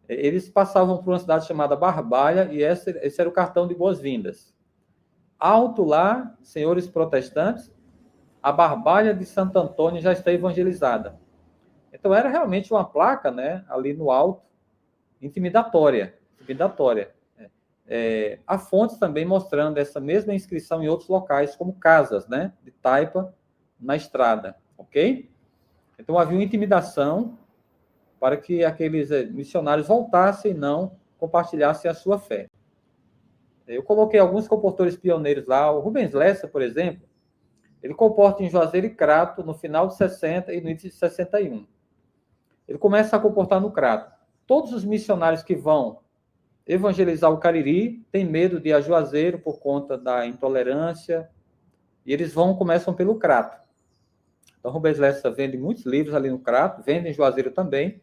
eles passavam por uma cidade chamada Barbalha, e esse era o cartão de boas-vindas. Alto lá, senhores protestantes, a Barbalha de Santo Antônio já está evangelizada. Então, era realmente uma placa, né, ali no alto, intimidatória. Há fontes também mostrando essa mesma inscrição em outros locais, como casas, né, de taipa na estrada, ok? Então, havia uma intimidação para que aqueles missionários voltassem e não compartilhassem a sua fé. Eu coloquei alguns comportores pioneiros lá. O Rubens Lessa, por exemplo, ele comporta em Juazeiro e Crato no final de 60 e no início de 61. Ele começa a comportar no Crato. Todos os missionários que vão evangelizar o Cariri têm medo de ir a Juazeiro por conta da intolerância, e eles começam pelo Crato. Então, Rubens Lessa vende muitos livros ali no Crato, vende em Juazeiro também,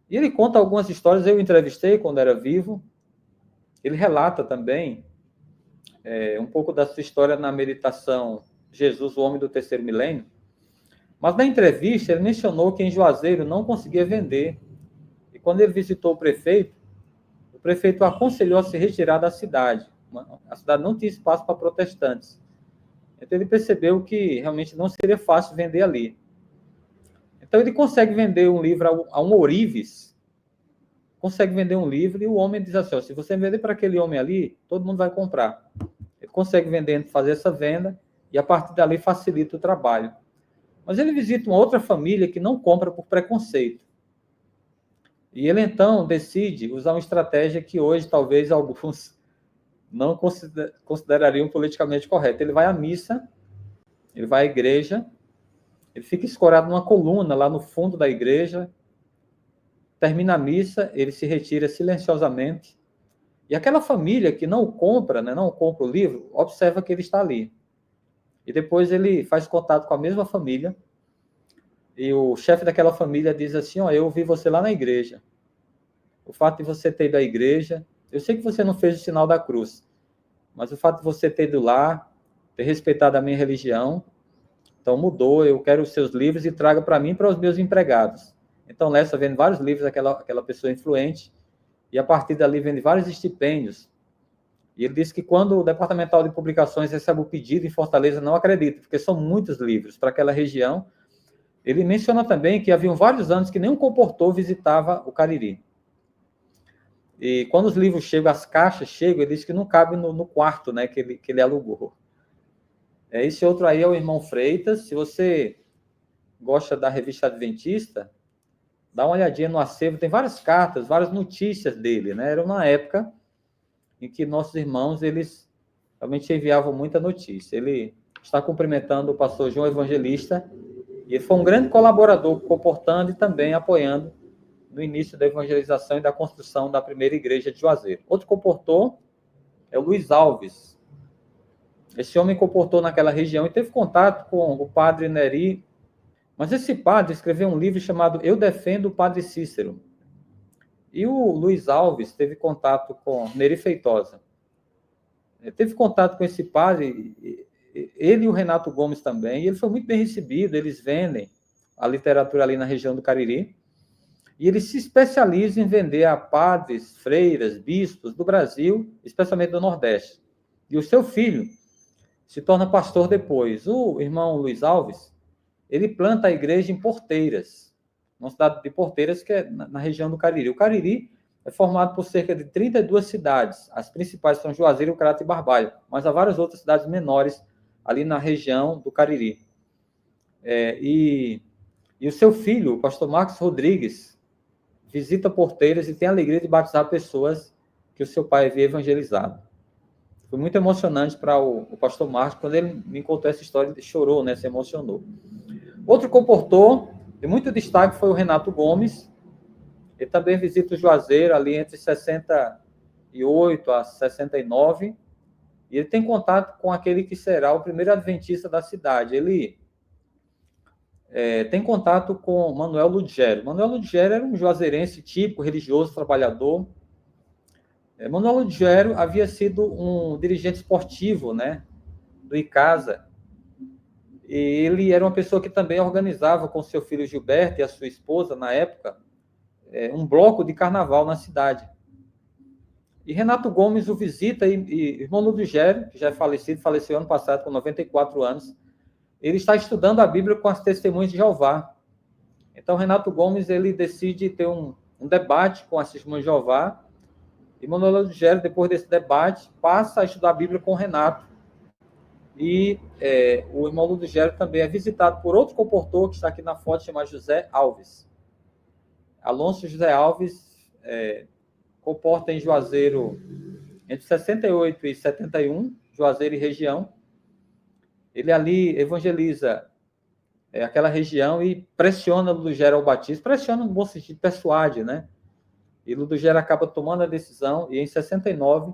e ele conta algumas histórias. Eu entrevistei quando era vivo. Ele relata também um pouco da sua história na meditação Jesus, o Homem do Terceiro Milênio. Mas na entrevista ele mencionou que em Juazeiro não conseguia vender. E quando ele visitou o prefeito o aconselhou a se retirar da cidade. A cidade não tinha espaço para protestantes. Então ele percebeu que realmente não seria fácil vender ali. Então ele consegue vender um livro a um ourives, consegue vender um livro, e o homem diz assim, se você vender para aquele homem ali, todo mundo vai comprar. Ele consegue vender, fazer essa venda, e a partir dali facilita o trabalho. Mas ele visita uma outra família que não compra por preconceito. E ele, então, decide usar uma estratégia que hoje talvez alguns não considerariam politicamente correta. Ele vai à missa, ele vai à igreja, ele fica escorado numa coluna lá no fundo da igreja, termina a missa, ele se retira silenciosamente, e aquela família que não compra, né, não compra o livro, observa que ele está ali. E depois ele faz contato com a mesma família, e o chefe daquela família diz assim, eu vi você lá na igreja. O fato de você ter ido à igreja, eu sei que você não fez o sinal da cruz, mas o fato de você ter ido lá, ter respeitado a minha religião, então mudou, eu quero os seus livros e traga para mim e para os meus empregados. Então Lessa vende vários livros daquela pessoa influente, e a partir dali vende vários estipêndios. E ele disse que quando o Departamental de Publicações recebe o pedido em Fortaleza, não acredita, porque são muitos livros para aquela região. Ele menciona também que haviam vários anos que nenhum comportor visitava o Cariri. E quando os livros chegam, as caixas chegam, ele diz que não cabe no quarto, né, que ele alugou. Esse outro aí é o irmão Freitas. Se você gosta da revista Adventista, dá uma olhadinha no acervo, tem várias cartas, várias notícias dele, né? Era uma época em que nossos irmãos, eles realmente enviavam muita notícia. Ele está cumprimentando o pastor João Evangelista, e ele foi um grande colaborador, comportando e também apoiando no início da evangelização e da construção da primeira igreja de Juazeiro. Outro comportor é o Luiz Alves. Esse homem comportou naquela região e teve contato com o padre Neri, mas esse padre escreveu um livro chamado Eu Defendo o Padre Cícero. E o Luiz Alves teve contato com Neri Feitosa. Teve contato com esse padre, ele e o Renato Gomes também, e ele foi muito bem recebido. Eles vendem a literatura ali na região do Cariri, e ele se especializa em vender a padres, freiras, bispos do Brasil, especialmente do Nordeste. E o seu filho se torna pastor depois. O irmão Luiz Alves, ele planta a igreja em Porteiras, uma cidade de Porteiras que é na região do Cariri. O Cariri é formado por cerca de 32 cidades. As principais são Juazeiro, Crato e Barbalho, mas há várias outras cidades menores ali na região do Cariri. E o seu filho, o pastor Marcos Rodrigues, visita Porteiras e tem a alegria de batizar pessoas que o seu pai havia evangelizado. Foi muito emocionante para o pastor Marcos, quando ele me contou essa história, ele chorou, né, se emocionou. Outro comportor de muito destaque foi o Renato Gomes. Ele também visita o Juazeiro ali entre 68 a 69, e ele tem contato com aquele que será o primeiro adventista da cidade. Ele tem contato com Manuel Ludgero. Manuel Ludgero era um juazeirense típico, religioso, trabalhador. Manuel Ludgero havia sido um dirigente esportivo, né, do Icasa. E ele era uma pessoa que também organizava com seu filho Gilberto e a sua esposa, na época, um bloco de carnaval na cidade. E Renato Gomes o visita, e irmão Ludgero, que já é falecido, faleceu ano passado com 94 anos, ele está estudando a Bíblia com as testemunhas de Jeová. Então, Renato Gomes, ele decide ter um debate com as testemunhas de Jeová, e Manuel Ludgero, depois desse debate, passa a estudar a Bíblia com Renato. E o irmão Ludgero também é visitado por outro comportor que está aqui na foto, chamado José Alves. Alonso José Alves comporta em Juazeiro entre 68 e 71, Juazeiro e região. Ele ali evangeliza aquela região e pressiona Ludgero ao batismo, pressiona no bom sentido, persuade, né? E Ludgero acaba tomando a decisão, e em 69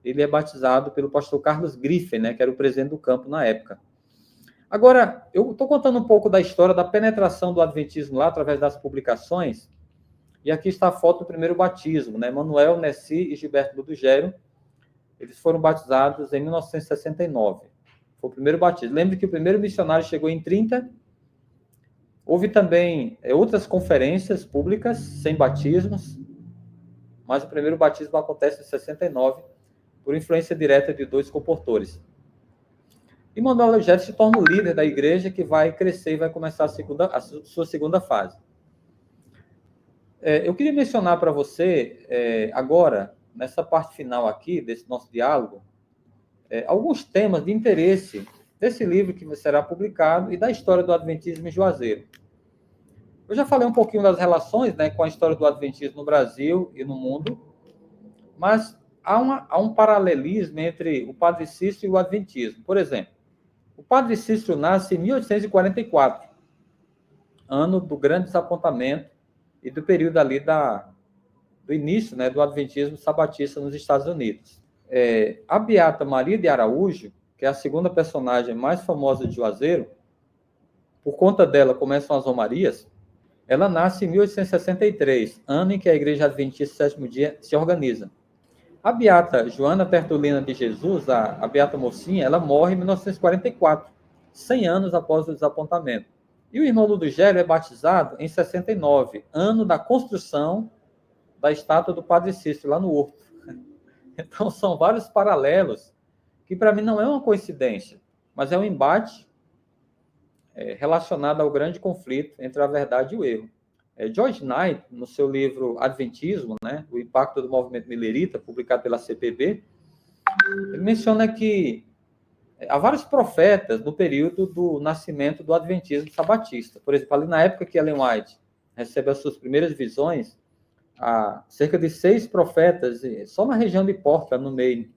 ele é batizado pelo pastor Carlos Griffin, né, que era o presidente do campo na época. Agora, eu estou contando um pouco da história da penetração do adventismo lá, através das publicações, e aqui está a foto do primeiro batismo, né? Manuel, Nessi e Gilberto Ludgero, eles foram batizados em 1969. Foi o primeiro batismo. Lembre que o primeiro missionário chegou em 30. Houve também outras conferências públicas sem batismos, mas o primeiro batismo acontece em 69, por influência direta de dois comportores. E Manuel Ludgero se torna o líder da igreja, que vai crescer e vai começar a sua segunda fase. Eu queria mencionar para você, agora, nessa parte final aqui, desse nosso diálogo, alguns temas de interesse desse livro que será publicado e da história do adventismo em Juazeiro. Eu já falei um pouquinho das relações, né, com a história do adventismo no Brasil e no mundo, mas há um paralelismo entre o Padre Cícero e o adventismo. Por exemplo, o Padre Cícero nasce em 1844, ano do grande desapontamento e do período ali do início, né, do adventismo sabatista nos Estados Unidos. A Beata Maria de Araújo, que é a segunda personagem mais famosa de Juazeiro, por conta dela começam as romarias. Ela nasce em 1863, ano em que a Igreja Adventista Sétimo Dia se organiza. A Beata Joana Tertulina de Jesus, a Beata Mocinha, ela morre em 1944, 100 anos após o desapontamento. E o irmão Ludgero é batizado em 69, ano da construção da estátua do Padre Cícero, lá no Horto. Então, são vários paralelos, que para mim não é uma coincidência, mas é um embate relacionado ao grande conflito entre a verdade e o erro. George Knight, no seu livro Adventismo, né, o impacto do movimento milerita, publicado pela CPB, ele menciona que há vários profetas no período do nascimento do adventismo sabatista. Por exemplo, ali na época que Ellen White recebe as suas primeiras visões, há cerca de 6 profetas, só na região de Portland, no Maine.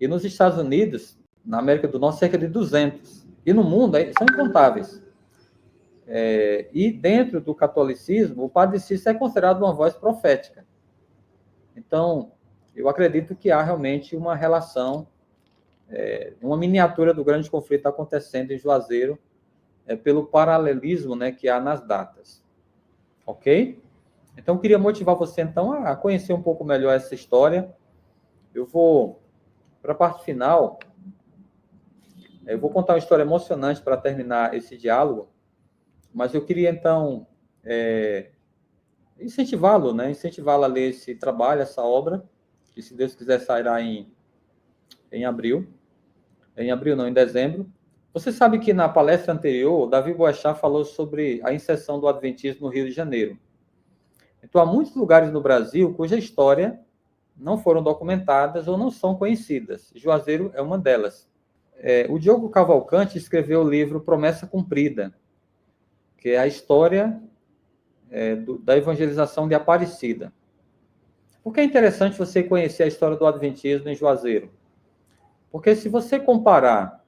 E nos Estados Unidos, na América do Norte, cerca de 200. E no mundo, são incontáveis. E dentro do catolicismo, o Padre Cícero é considerado uma voz profética. Então, eu acredito que há realmente uma relação, uma miniatura do grande conflito acontecendo em Juazeiro, pelo paralelismo, né, que há nas datas. Ok? Então, eu queria motivar você, então, a conhecer um pouco melhor essa história. Eu vou, para a parte final, eu vou contar uma história emocionante para terminar esse diálogo, mas eu queria, então, incentivá-lo, né? Incentivá-lo a ler esse trabalho, essa obra, que, se Deus quiser, sairá em abril. Em abril, não, em dezembro. Você sabe que na palestra anterior, Davi Boechat falou sobre a inserção do Adventismo no Rio de Janeiro. Então, há muitos lugares no Brasil cuja história não foram documentadas ou não são conhecidas. Juazeiro é uma delas. O Diogo Cavalcante escreveu o livro Promessa Cumprida, que é a história da evangelização de Aparecida. Por que é interessante você conhecer a história do Adventismo em Juazeiro? Porque se você comparar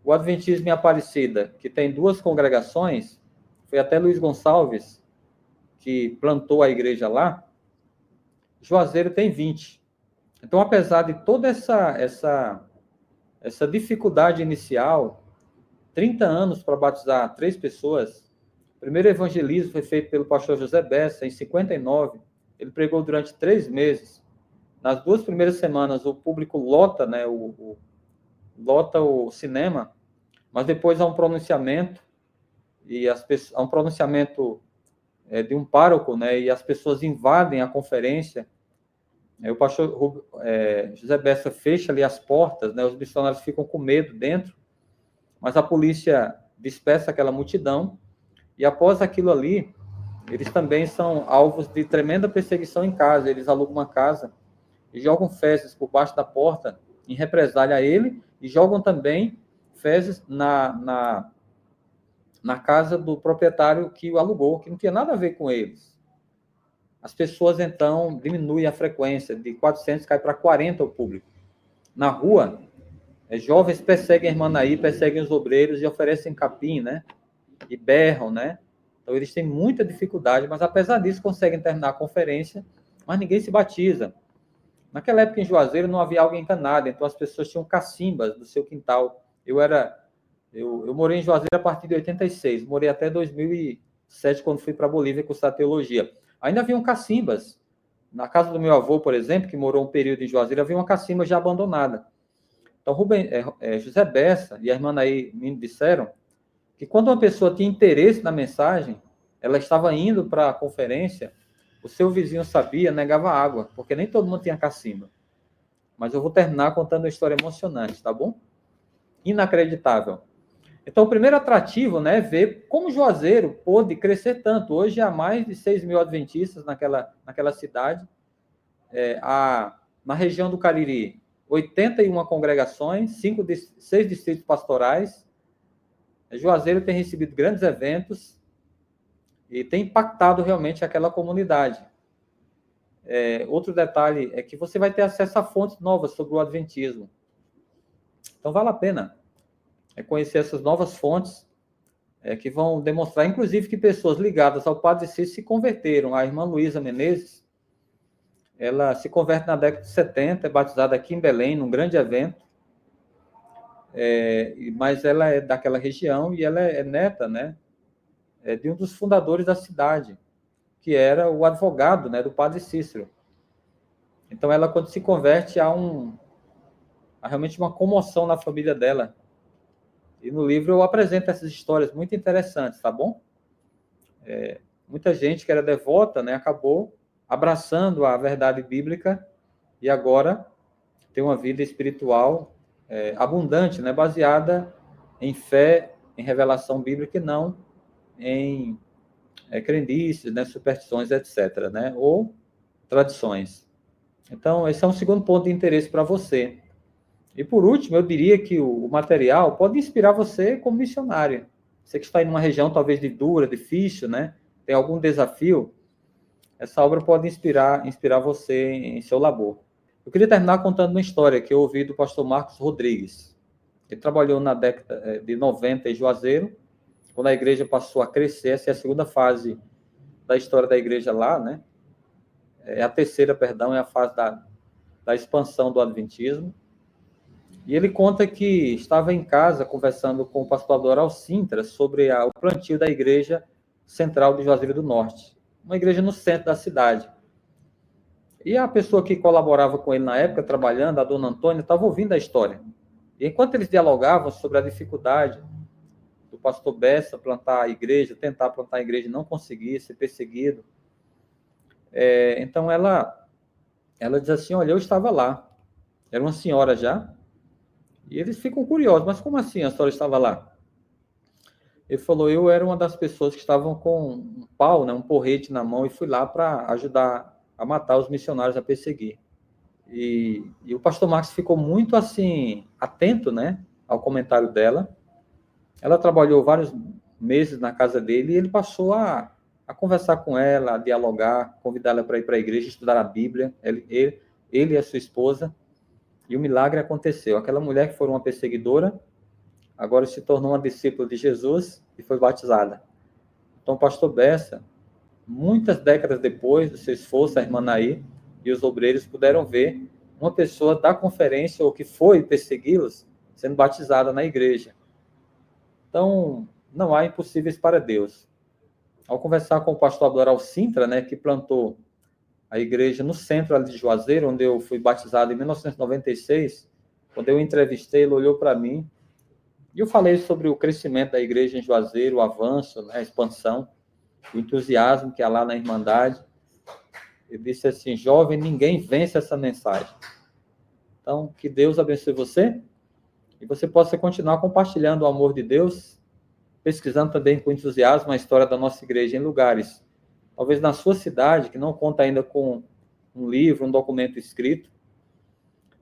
o Adventismo em Aparecida, que tem 2 congregações, foi até Luiz Gonçalves que plantou a igreja lá, Juazeiro tem 20. Então, apesar de toda essa dificuldade inicial, 30 anos para batizar 3 pessoas, o primeiro evangelismo foi feito pelo pastor José Bessa, em 59, ele pregou durante 3 meses. Nas 2 primeiras semanas, o público lota, né, lota o cinema, mas depois há um pronunciamento, e há um pronunciamento de um pároco, né, e as pessoas invadem a conferência. O pastor José Bessa fecha ali as portas, né, os missionários ficam com medo dentro, mas a polícia dispersa aquela multidão, e após aquilo ali, eles também são alvos de tremenda perseguição em casa. Eles alugam uma casa e jogam fezes por baixo da porta em represália a ele, e jogam também fezes na casa do proprietário que o alugou, que não tinha nada a ver com eles. As pessoas, então, diminuem a frequência, de 400 cai para 40 o público. Na rua, jovens perseguem a irmã Naí, perseguem os obreiros e oferecem capim, né? E berram, né? Então, eles têm muita dificuldade, mas apesar disso, conseguem terminar a conferência, mas ninguém se batiza. Naquela época, em Juazeiro, não havia água encanada, então as pessoas tinham cacimbas no seu quintal. Eu morei em Juazeiro a partir de 86, morei até 2007, quando fui para a Bolívia cursar teologia. Ainda haviam cacimbas. Na casa do meu avô, por exemplo, que morou um período em Juazeiro, havia uma cacimba já abandonada. Então, José Bessa e a irmã Naí me disseram que quando uma pessoa tinha interesse na mensagem, ela estava indo para a conferência, o seu vizinho sabia, negava água, porque nem todo mundo tinha cacimba. Mas eu vou terminar contando uma história emocionante, tá bom? Inacreditável. Então, o primeiro atrativo, né, é ver como Juazeiro pôde crescer tanto. Hoje há mais de 6 mil adventistas naquela cidade. Na região do Cariri, 81 congregações, 6 distritos pastorais. Juazeiro tem recebido grandes eventos e tem impactado realmente aquela comunidade. Outro detalhe é que você vai ter acesso a fontes novas sobre o adventismo. Então, vale a pena conhecer essas novas fontes que vão demonstrar, inclusive, que pessoas ligadas ao Padre Cícero se converteram. A irmã Luísa Menezes, ela se converte na década de 70, é batizada aqui em Belém, num grande evento, mas ela é daquela região e ela é neta, né, de um dos fundadores da cidade, que era o advogado, né, do Padre Cícero. Então, ela, quando se converte, há realmente uma comoção na família dela. E no livro eu apresento essas histórias muito interessantes, tá bom? Muita gente que era devota, né, acabou abraçando a verdade bíblica e agora tem uma vida espiritual abundante, né, baseada em fé, em revelação bíblica e não em crendices, né, superstições, etc., né, ou tradições. Então, esse é um segundo ponto de interesse para você. E por último, eu diria que o material pode inspirar você como missionário. Você que está em uma região talvez de dura, difícil, né? Tem algum desafio, essa obra pode inspirar você em seu labor. Eu queria terminar contando uma história que eu ouvi do pastor Marcos Rodrigues. Ele trabalhou na década de 90 em Juazeiro, quando a igreja passou a crescer. Essa é a segunda fase da história da igreja lá, né? A terceira, perdão, é a fase da expansão do adventismo. E ele conta que estava em casa conversando com o pastor Adoral Sintra sobre o plantio da igreja central de Juazeiro do Norte, uma igreja no centro da cidade. E a pessoa que colaborava com ele na época, trabalhando, a dona Antônia, estava ouvindo a história. E enquanto eles dialogavam sobre a dificuldade do pastor Bessa plantar a igreja, tentar plantar a igreja e não conseguir, ser perseguido, então ela diz assim, olha, eu estava lá, era uma senhora já, E eles ficam curiosos, mas como assim a senhora estava lá? Ele falou, eu era uma das pessoas que estavam com um pau, né, um porrete na mão, e fui lá para ajudar a matar os missionários, a perseguir. E o pastor Max ficou muito assim, atento, né, ao comentário dela. Ela trabalhou vários meses na casa dele e ele passou a conversar com ela, a dialogar, convidar ela para ir para a igreja, estudar a Bíblia, ele e a sua esposa, e o milagre aconteceu. Aquela mulher que foi uma perseguidora, agora se tornou uma discípula de Jesus e foi batizada. Então, o pastor Bessa, muitas décadas depois do seu esforço, a irmã Naí e os obreiros puderam ver uma pessoa da conferência, ou que foi persegui-los, sendo batizada na igreja. Então, não há impossíveis para Deus. Ao conversar com o pastor Abdoral Sintra, né, que plantou a igreja no centro ali de Juazeiro, onde eu fui batizado em 1996, quando eu entrevistei, ele olhou para mim e eu falei sobre o crescimento da igreja em Juazeiro, o avanço, né, a expansão, o entusiasmo que há lá na Irmandade. Ele disse assim, jovem, ninguém vence essa mensagem. Então, que Deus abençoe você e você possa continuar compartilhando o amor de Deus, pesquisando também com entusiasmo a história da nossa igreja em lugares, talvez na sua cidade, que não conta ainda com um livro, um documento escrito,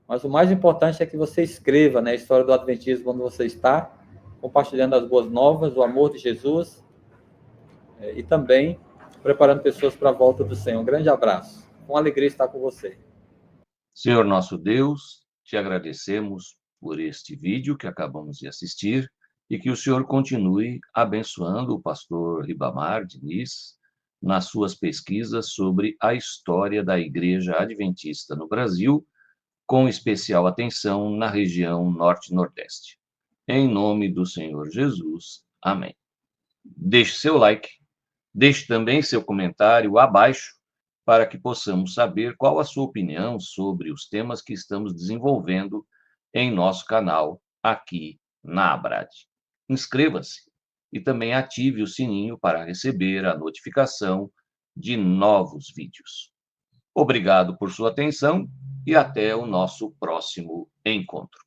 mas o mais importante é que você escreva, né, a história do Adventismo onde você está, compartilhando as boas novas, o amor de Jesus, e também preparando pessoas para a volta do Senhor. Um grande abraço. Com alegria estar com você. Senhor nosso Deus, te agradecemos por este vídeo que acabamos de assistir e que o Senhor continue abençoando o pastor Ribamar Diniz nas suas pesquisas sobre a história da Igreja Adventista no Brasil, com especial atenção na região Norte-Nordeste. Em nome do Senhor Jesus. Amém. Deixe seu like, deixe também seu comentário abaixo para que possamos saber qual a sua opinião sobre os temas que estamos desenvolvendo em nosso canal aqui na Abrad. Inscreva-se e também ative o sininho para receber a notificação de novos vídeos. Obrigado por sua atenção e até o nosso próximo encontro.